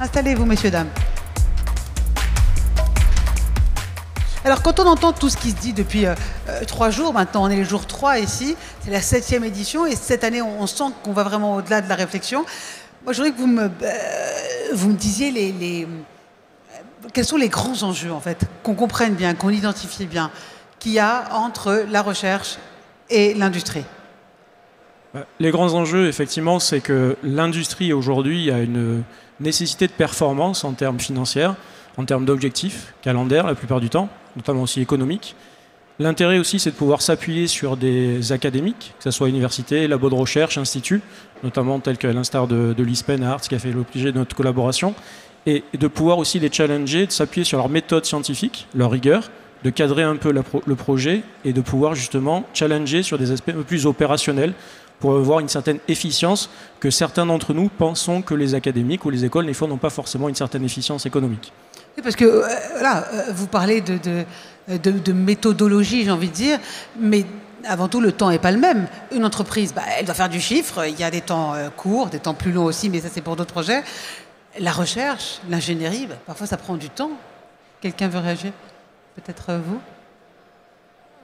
Installez-vous, messieurs, dames. Alors, quand on entend tout ce qui se dit depuis 3 jours, maintenant on est le jour 3 ici, c'est la 7e édition, et cette année on sent qu'on va vraiment au-delà de la réflexion. Moi, je voudrais que vous me disiez quels sont les grands enjeux, en fait, qu'on comprenne bien, qu'on identifie bien, qu'il y a entre la recherche et l'industrie. Les grands enjeux, effectivement, c'est que l'industrie aujourd'hui a une nécessité de performance en termes financiers, en termes d'objectifs calendaires la plupart du temps, notamment aussi économiques. L'intérêt aussi, c'est de pouvoir s'appuyer sur des académiques, que ce soit universités, labos de recherche, instituts, notamment tels que l'instar de l'ISPEN à Arts, qui a fait l'objet de notre collaboration, et de pouvoir aussi les challenger, de s'appuyer sur leur méthode scientifique, leur rigueur, de cadrer un peu le projet et de pouvoir justement challenger sur des aspects un peu plus opérationnels pour avoir une certaine efficience que certains d'entre nous pensons que les académiques ou les écoles n'ont pas forcément une certaine efficience économique. Oui, parce que là, vous parlez de méthodologie, j'ai envie de dire, mais avant tout, le temps n'est pas le même. Une entreprise, elle doit faire du chiffre, il y a des temps courts, des temps plus longs aussi, mais ça c'est pour d'autres projets. La recherche, l'ingénierie, parfois ça prend du temps. Quelqu'un veut réagir? Peut-être vous?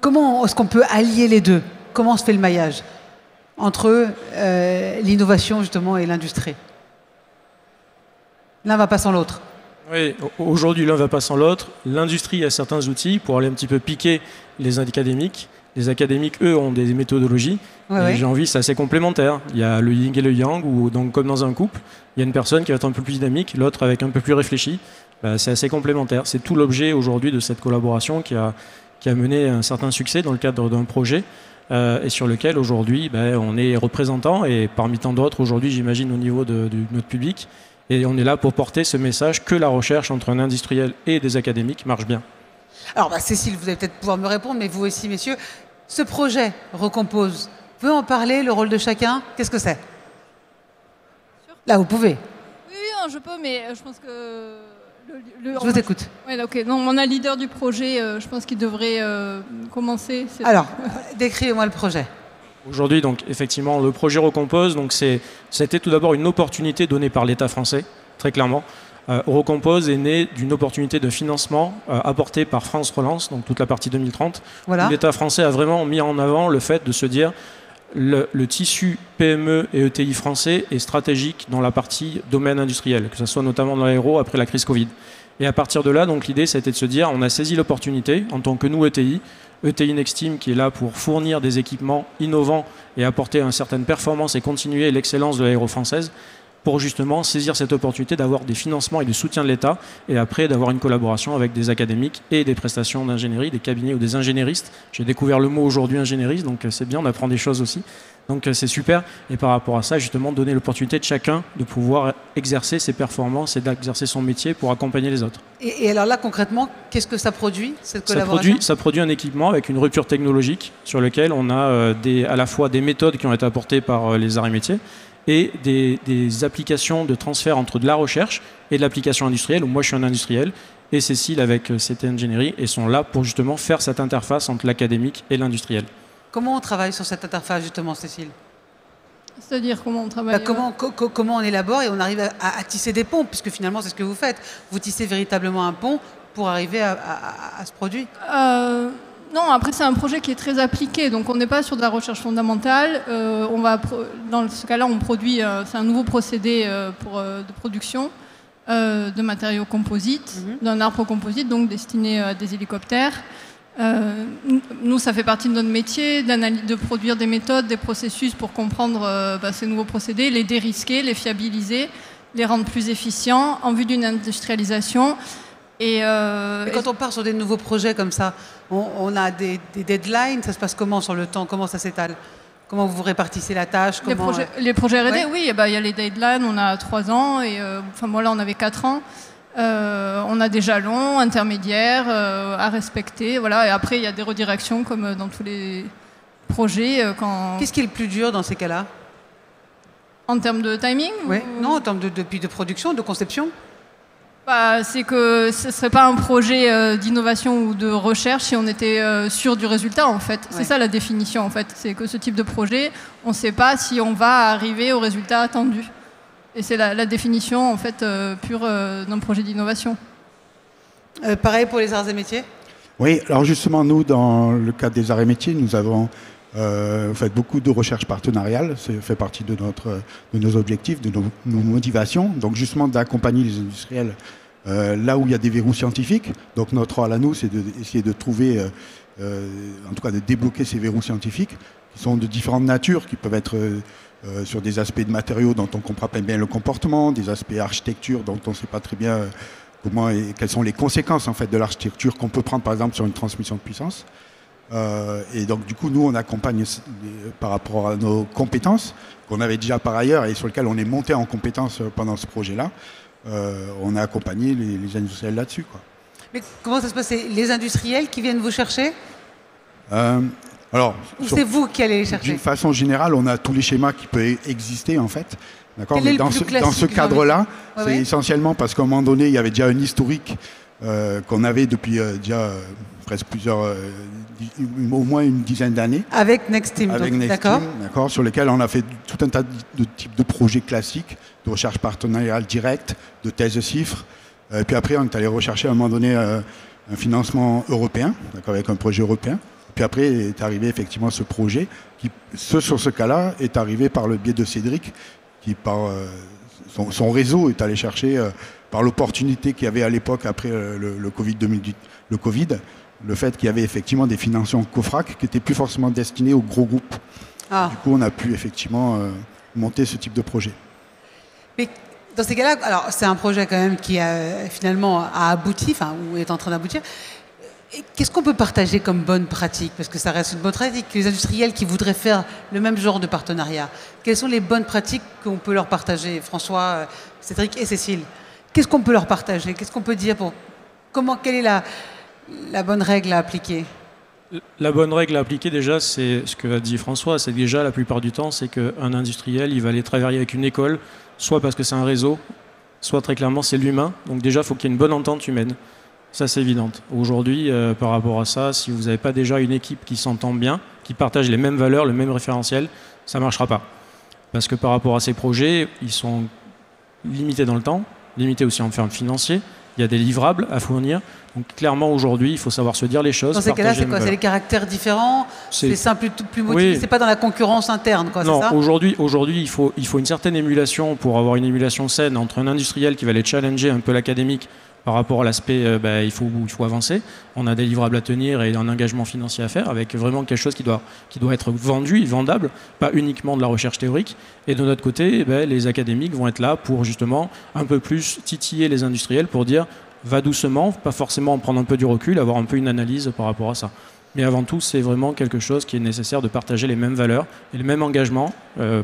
Comment est-ce qu'on peut allier les deux? Comment se fait le maillage entre l'innovation justement et l'industrie? L'un ne va pas sans l'autre. Oui, aujourd'hui l'un ne va pas sans l'autre. L'industrie a certains outils pour aller un petit peu piquer les académiques. Les académiques, eux, ont des méthodologies. Ouais. J'ai envie, c'est assez complémentaire. Il y a le yin et le yang, où, donc, comme dans un couple, il y a une personne qui va être un peu plus dynamique, l'autre avec un peu plus réfléchi. C'est assez complémentaire. C'est tout l'objet aujourd'hui de cette collaboration qui a mené un certain succès dans le cadre d'un projet et sur lequel aujourd'hui on est représentant et parmi tant d'autres aujourd'hui, j'imagine, au niveau de notre public. Et on est là pour porter ce message que la recherche entre un industriel et des académiques marche bien. Alors, Cécile, vous allez peut-être pouvoir me répondre, mais vous aussi, messieurs. Ce projet Recompose, vous pouvez en parler, le rôle de chacun? Qu'est-ce que c'est? Là, vous pouvez. Oui, non, je peux, mais je pense que... je vous écoute. Ouais, ok. Non, on a le leader du projet, je pense qu'il devrait commencer. Alors, décrivez-moi le projet. Aujourd'hui, donc, effectivement, le projet Recompose, c'était tout d'abord une opportunité donnée par l'État français, très clairement. Recompose est né d'une opportunité de financement apportée par France Relance, donc toute la partie 2030. Voilà. L'État français a vraiment mis en avant le fait de se dire le tissu PME et ETI français est stratégique dans la partie domaine industriel, que ce soit notamment dans l'aéro après la crise Covid. Et à partir de là, donc l'idée, c'était de se dire, on a saisi l'opportunité en tant que nous ETI Nexteam qui est là pour fournir des équipements innovants et apporter une certaine performance et continuer l'excellence de l'aéro française, pour justement saisir cette opportunité d'avoir des financements et du soutien de l'État et après d'avoir une collaboration avec des académiques et des prestations d'ingénierie, des cabinets ou des ingénieristes. J'ai découvert le mot aujourd'hui ingénieriste, donc c'est bien, on apprend des choses aussi. Donc c'est super. Et par rapport à ça, justement, donner l'opportunité de chacun de pouvoir exercer ses performances et d'exercer son métier pour accompagner les autres. Et alors là, concrètement, qu'est-ce que ça produit, cette collaboration? Ça produit un équipement avec une rupture technologique sur lequel on a à la fois des méthodes qui ont été apportées par les arts et métiers, et des applications de transfert entre de la recherche et de l'application industrielle, où moi je suis un industriel, et Cécile avec CT Ingénierie, et sont là pour justement faire cette interface entre l'académique et l'industriel. Comment on travaille sur cette interface justement, Cécile? C'est-à-dire comment on travaille comment on élabore et on arrive à tisser des ponts, puisque finalement c'est ce que vous faites. Vous tissez véritablement un pont pour arriver à ce produit. Non, après c'est un projet qui est très appliqué, donc on n'est pas sur de la recherche fondamentale. Dans ce cas-là, on produit, c'est un nouveau procédé de production de matériaux composites, d'un arbre composite, donc destiné à des hélicoptères. Nous, ça fait partie de notre métier, de produire des méthodes, des processus pour comprendre ces nouveaux procédés, les dérisquer, les fiabiliser, les rendre plus efficients en vue d'une industrialisation. Et quand on part sur des nouveaux projets comme ça, on a des deadlines, ça se passe comment sur le temps? Comment ça s'étale? Comment vous répartissez la tâche? Les projets R&D, oui, il y a les deadlines, on a 3 ans, et moi là on avait 4 ans. On a des jalons intermédiaires à respecter, voilà. Et après il y a des redirections comme dans tous les projets. Qu'est-ce qui est le plus dur dans ces cas-là? En termes de timing? Oui. Non, en termes de production, de conception. C'est que ce ne serait pas un projet d'innovation ou de recherche si on était sûr du résultat, en fait. C'est ça la définition, en fait. C'est que ce type de projet, on ne sait pas si on va arriver au résultat attendu. Et c'est la définition en fait pure d'un projet d'innovation. Pareil pour les arts et métiers? Oui, alors justement, nous, dans le cadre des arts et métiers, nous avons fait beaucoup de recherche partenariale. Ça fait partie de nos objectifs, de nos motivations. Donc justement, d'accompagner les industriels là où il y a des verrous scientifiques. Donc notre rôle à nous, c'est d'essayer de trouver, en tout cas de débloquer ces verrous scientifiques, qui sont de différentes natures, qui peuvent être sur des aspects de matériaux dont on ne comprend pas bien le comportement, des aspects architecture dont on ne sait pas très bien comment et quelles sont les conséquences en fait de l'architecture qu'on peut prendre par exemple sur une transmission de puissance. Et donc du coup nous on accompagne par rapport à nos compétences qu'on avait déjà par ailleurs et sur lesquelles on est monté en compétences pendant ce projet-là. On a accompagné les industriels là-dessus, quoi. Mais comment ça se passe? C'est les industriels qui viennent vous chercher? Alors, ou c'est vous qui allez les chercher? D'une façon générale, on a tous les schémas qui peuvent exister en fait. D'accord. Mais dans ce cadre-là, c'est essentiellement parce qu'à un moment donné, il y avait déjà un historique qu'on avait depuis déjà presque au moins une dizaine d'années. Avec Next Team, d'accord, sur lesquels on a fait tout un tas de types de projets classiques, de recherche partenariale directe, de thèse de chiffres. Et puis après, on est allé rechercher à un moment donné un financement européen, d'accord, avec un projet européen. Puis après est arrivé effectivement ce projet qui, sur ce cas-là, est arrivé par le biais de Cédric, qui par son réseau est allé chercher par l'opportunité qu'il y avait à l'époque après le Covid 2010, le fait qu'il y avait effectivement des financements COFRAC qui n'étaient plus forcément destinés aux gros groupes. Du coup, on a pu effectivement monter ce type de projet. Mais dans ces cas-là, alors c'est un projet quand même qui finalement a abouti, ou est en train d'aboutir. Qu'est-ce qu'on peut partager comme bonne pratique? Parce que ça reste une bonne pratique. Les industriels qui voudraient faire le même genre de partenariat, quelles sont les bonnes pratiques qu'on peut leur partager? François, Cédric et Cécile, qu'est-ce qu'on peut leur partager? Qu'est-ce qu'on peut dire quelle est la bonne règle à appliquer? La bonne règle à appliquer déjà, c'est ce que a dit François, c'est déjà la plupart du temps, c'est qu'un industriel, il va aller travailler avec une école, soit parce que c'est un réseau, soit très clairement c'est l'humain. Donc déjà, il faut qu'il y ait une bonne entente humaine. Ça, c'est évident. Aujourd'hui, par rapport à ça, si vous n'avez pas déjà une équipe qui s'entend bien, qui partage les mêmes valeurs, le même référentiel, ça ne marchera pas. Parce que par rapport à ces projets, ils sont limités dans le temps, limités aussi en termes financiers. Il y a des livrables à fournir. Donc clairement, aujourd'hui, il faut savoir se dire les choses. Dans ces cas-là, c'est quoi? C'est les caractères différents? C'est simple, plus motivé? Oui. C'est pas dans la concurrence interne, quoi, non, c'est ça? Aujourd'hui, il faut une certaine émulation pour avoir une émulation saine entre un industriel qui va aller challenger un peu l'académique par rapport à l'aspect, il faut avancer. On a des livrables à tenir et un engagement financier à faire avec vraiment quelque chose qui doit être vendu et vendable, pas uniquement de la recherche théorique. Et de notre côté, les académiques vont être là pour justement un peu plus titiller les industriels pour dire va doucement, pas forcément prendre un peu du recul, avoir un peu une analyse par rapport à ça. Mais avant tout, c'est vraiment quelque chose qui est nécessaire de partager les mêmes valeurs et le même engagement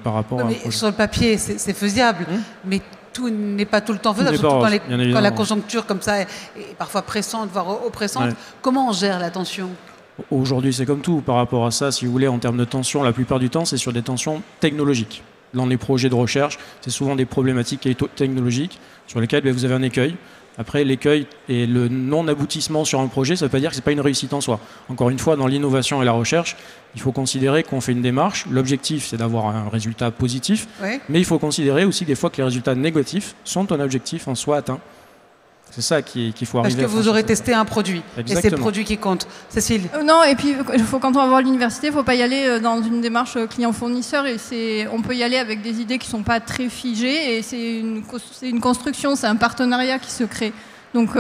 par rapport à un projet. Sur le papier, c'est faisable, mais tout n'est pas tout le temps faisable, surtout quand la conjoncture comme ça est parfois pressante, voire oppressante. Ouais. Comment on gère la tension? Aujourd'hui, c'est comme tout. Par rapport à ça, si vous voulez, en termes de tension, la plupart du temps, c'est sur des tensions technologiques. Dans les projets de recherche, c'est souvent des problématiques technologiques sur lesquelles vous avez un écueil. Après, l'écueil et le non-aboutissement sur un projet, ça ne veut pas dire que ce n'est pas une réussite en soi. Encore une fois, dans l'innovation et la recherche, il faut considérer qu'on fait une démarche. L'objectif, c'est d'avoir un résultat positif, mais il faut considérer aussi des fois que les résultats négatifs sont un objectif en soi atteint. C'est ça qu'il faut arriver à faire. Parce que vous aurez testé un produit, et c'est le produit qui compte. Cécile? Non, et puis quand on va voir l'université, il ne faut pas y aller dans une démarche client-fournisseur. On peut y aller avec des idées qui ne sont pas très figées, et c'est une construction, c'est un partenariat qui se crée. Donc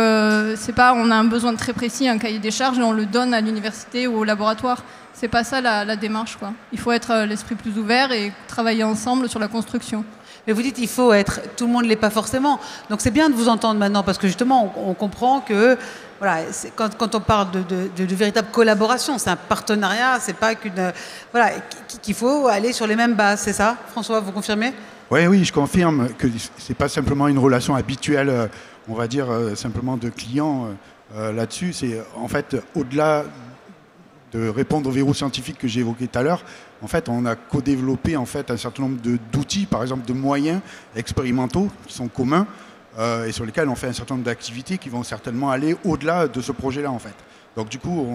c'est pas on a un besoin très précis, un cahier des charges, et on le donne à l'université ou au laboratoire. C'est pas ça la démarche, quoi. Il faut être l'esprit plus ouvert et travailler ensemble sur la construction. Mais vous dites il faut être, tout le monde ne l'est pas forcément. Donc c'est bien de vous entendre maintenant parce que justement on comprend que voilà, quand on parle de véritable collaboration, c'est un partenariat, c'est pas qu'il faut aller sur les mêmes bases, c'est ça? François, vous confirmez? Oui, je confirme que c'est pas simplement une relation habituelle, on va dire simplement de client là-dessus. C'est en fait au-delà de répondre aux verrous scientifiques que j'ai évoqués tout à l'heure. En fait, on a co-développé en fait, un certain nombre d'outils, par exemple de moyens expérimentaux qui sont communs et sur lesquels on fait un certain nombre d'activités qui vont certainement aller au-delà de ce projet-là. En fait. Donc du coup,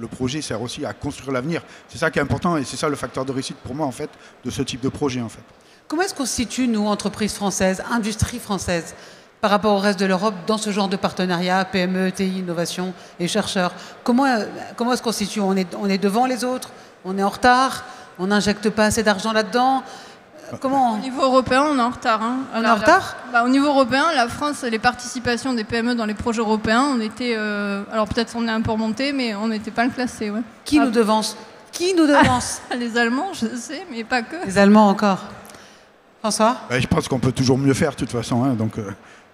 le projet sert aussi à construire l'avenir. C'est ça qui est important et c'est ça le facteur de réussite pour moi en fait, de ce type de projet. En fait. Comment est-ce qu'on se situe, nous, entreprises françaises, industrie française, par rapport au reste de l'Europe, dans ce genre de partenariat, PME, ETI, innovation et chercheurs? Comment est-ce qu'on se situe? On est devant les autres? On est en retard? On n'injecte pas assez d'argent là-dedans? Comment? Au niveau européen, on est en retard. Hein. On est en retard? Au niveau européen, la France, les participations des PME dans les projets européens, on était... alors peut-être on est un peu remonté, mais on n'était pas le classé. Ouais. Qui nous devance? Qui nous devance? Les Allemands, je sais, mais pas que. Les Allemands encore. François? Je pense qu'on peut toujours mieux faire de toute façon. Hein, donc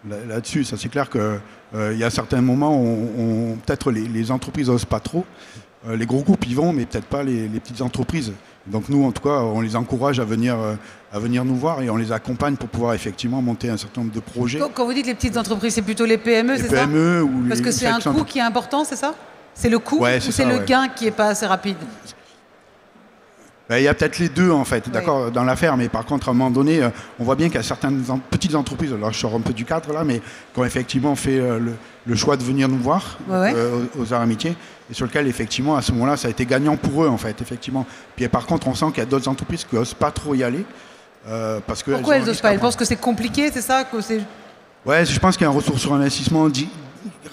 là-dessus, ça c'est clair qu'il y a certains moments où peut-être les entreprises n'osent pas trop. Les gros groupes y vont, mais peut-être pas les petites entreprises. Donc nous, en tout cas, on les encourage à venir nous voir et on les accompagne pour pouvoir effectivement monter un certain nombre de projets. Quand vous dites les petites entreprises, c'est plutôt les PME, c'est ça? Les PME ou Parce que c'est un coût qui est important, c'est ça? C'est le coût ou c'est le gain qui n'est pas assez rapide? Il y a peut-être les deux en fait, d'accord, dans l'affaire, mais par contre à un moment donné, on voit bien qu'il y a certaines petites entreprises, alors je sors un peu du cadre là, mais qui ont effectivement fait le choix de venir nous voir aux Arts et Métiers, et sur lequel effectivement à ce moment-là ça a été gagnant pour eux en fait, effectivement. Puis par contre on sent qu'il y a d'autres entreprises qui n'osent pas trop y aller. Parce que pourquoi elles n'osent pas? Elles pensent que c'est compliqué, c'est ça? Ouais, je pense qu'il y a un retour sur investissement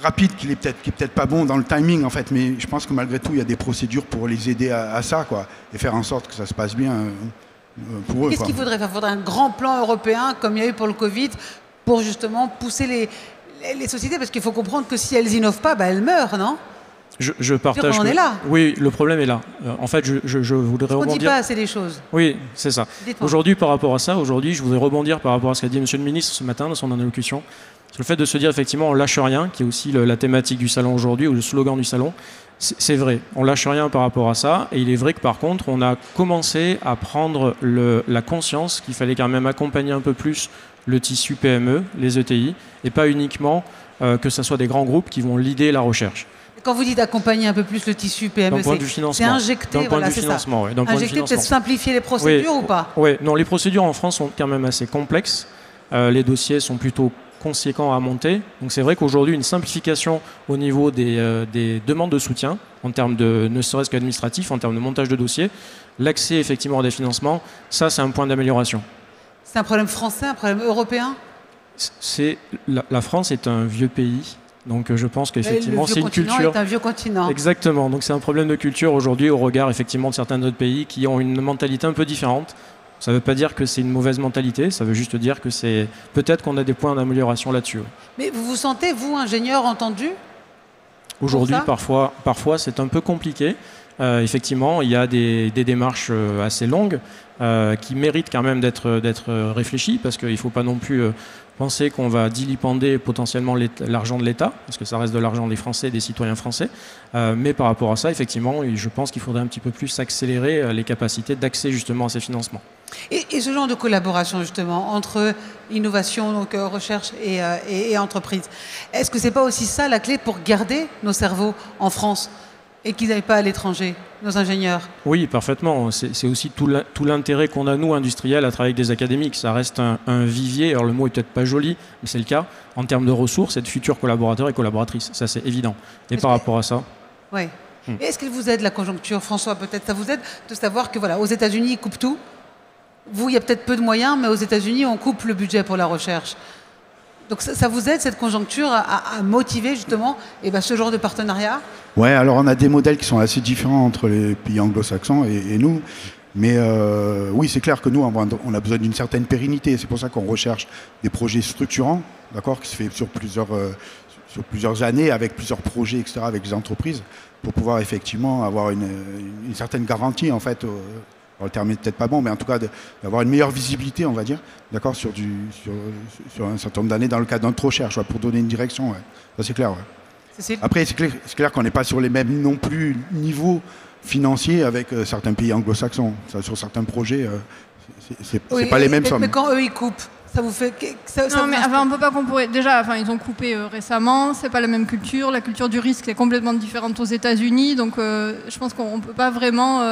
rapide qui est peut-être pas bon dans le timing en fait, mais je pense que malgré tout il y a des procédures pour les aider à ça quoi, et faire en sorte que ça se passe bien pour eux. Qu'est-ce qu'il faudrait faire? Il faudrait un grand plan européen comme il y a eu pour le Covid pour justement pousser les sociétés, parce qu'il faut comprendre que si elles innovent pas, elles meurent, non? Je partage. On en est là. Oui, le problème est là. En fait, je voudrais rebondir. On ne dit pas assez les choses. Oui, c'est ça. Aujourd'hui, par rapport à ça, je voudrais rebondir par rapport à ce qu'a dit Monsieur le Ministre ce matin dans son allocution. Le fait de se dire effectivement on lâche rien, qui est aussi la thématique du salon aujourd'hui, ou le slogan du salon, c'est vrai, on lâche rien par rapport à ça, et il est vrai que par contre on a commencé à prendre la conscience qu'il fallait quand même accompagner un peu plus le tissu PME, les ETI, et pas uniquement que ce soit des grands groupes qui vont leader la recherche. Quand vous dites accompagner un peu plus le tissu PME, c'est injecter, voilà, c'est ça. Injecter, peut-être simplifier les procédures ou pas? Oui, non, les procédures en France sont quand même assez complexes, les dossiers sont plutôt conséquent à monter. Donc c'est vrai qu'aujourd'hui, une simplification au niveau des demandes de soutien, en termes de, ne serait-ce qu'administratif, en termes de montage de dossiers, l'accès effectivement à des financements, ça c'est un point d'amélioration. C'est un problème français, un problème européen? La France est un vieux pays, donc je pense qu'effectivement c'est une culture... est un vieux continent. Exactement, donc c'est un problème de culture aujourd'hui au regard effectivement de certains autres pays qui ont une mentalité un peu différente. Ça ne veut pas dire que c'est une mauvaise mentalité, ça veut juste dire que c'est peut-être qu'on a des points d'amélioration là-dessus. Mais vous vous sentez, vous, ingénieur, entendu? Aujourd'hui, parfois c'est un peu compliqué. Effectivement, il y a des démarches assez longues qui méritent quand même d'être réfléchies, parce qu'il ne faut pas non plus penser qu'on va dilipender potentiellement l'argent de l'État, parce que ça reste de l'argent des Français, des citoyens français. Mais par rapport à ça, effectivement, je pense qu'il faudrait un petit peu plus accélérer les capacités d'accès justement à ces financements. Et ce genre de collaboration justement entre innovation, donc recherche et entreprise, est-ce que c'est pas aussi ça la clé pour garder nos cerveaux en France et qu'ils n'aillent pas à l'étranger, nos ingénieurs? Oui, parfaitement. C'est aussi tout l'intérêt qu'on a, nous, industriels, à travailler avec des académiques. Ça reste un vivier, alors le mot est peut-être pas joli, mais c'est le cas, en termes de ressources et de futurs collaborateurs et collaboratrices. Ça, c'est évident. Et par rapport à ça... Oui. Est-ce qu'elle vous aide, la conjoncture, François, peut-être? Ça vous aide de savoir que, voilà, aux États-Unis, ils coupent tout. Vous, il y a peut-être peu de moyens, mais aux États-Unis, on coupe le budget pour la recherche. Donc ça vous aide, cette conjoncture, à motiver justement ce genre de partenariat? Oui, alors on a des modèles qui sont assez différents entre les pays anglo-saxons et nous. Mais oui, c'est clair que nous, on a besoin d'une certaine pérennité. C'est pour ça qu'on recherche des projets structurants, d'accord, qui se fait sur plusieurs années, avec plusieurs projets, etc., avec les entreprises, pour pouvoir effectivement avoir une certaine garantie, en fait, le terme n'est peut-être pas bon, mais en tout cas d'avoir une meilleure visibilité, on va dire, d'accord, sur un certain nombre d'années dans le cadre de notre recherche, pour donner une direction. Ouais. Ça, c'est clair. Ouais. Après, c'est clair qu'on n'est pas sur les mêmes non plus niveaux financiers avec certains pays anglo-saxons. Sur certains projets, c'est pas les mêmes sommes. Mais quand eux, ils coupent, ça vous fait... on ne peut pas comparer. Déjà, ils ont coupé récemment, c'est pas la même culture. La culture du risque est complètement différente aux États-Unis, donc je pense qu'on ne peut pas vraiment...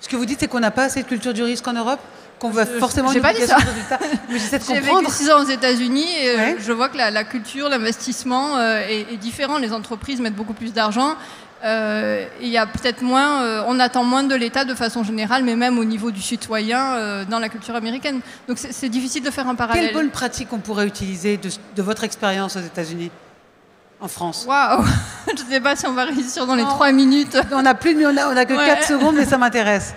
Ce que vous dites, c'est qu'on n'a pas assez de culture du risque en Europe, qu'on veut forcément une obligation de résultat. Mais j'essaie de comprendre. J'ai vécu 6 ans aux États-Unis et je vois que la culture, l'investissement est différent. Les entreprises mettent beaucoup plus d'argent Il y a peut-être moins, on attend moins de l'État de façon générale, mais même au niveau du citoyen dans la culture américaine. Donc c'est difficile de faire un parallèle. Quelle bonne pratique on pourrait utiliser de votre expérience aux États-Unis, en France? Waouh. Je ne sais pas si on va réussir dans les 3 minutes. On a que 4 secondes, mais ça m'intéresse.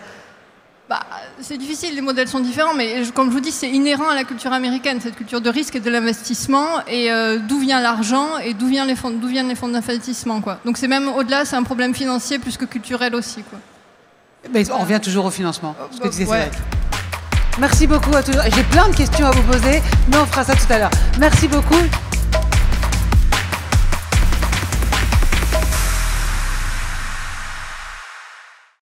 C'est difficile, les modèles sont différents, mais comme je vous dis, c'est inhérent à la culture américaine, cette culture de risque et de l'investissement, et d'où vient l'argent et d'où viennent les fonds d'investissement, quoi. Donc c'est même au-delà, c'est un problème financier plus que culturel aussi, quoi. Mais on revient toujours au financement, ce que disait Cédric. Merci beaucoup à tous. J'ai plein de questions à vous poser, mais on fera ça tout à l'heure. Merci beaucoup.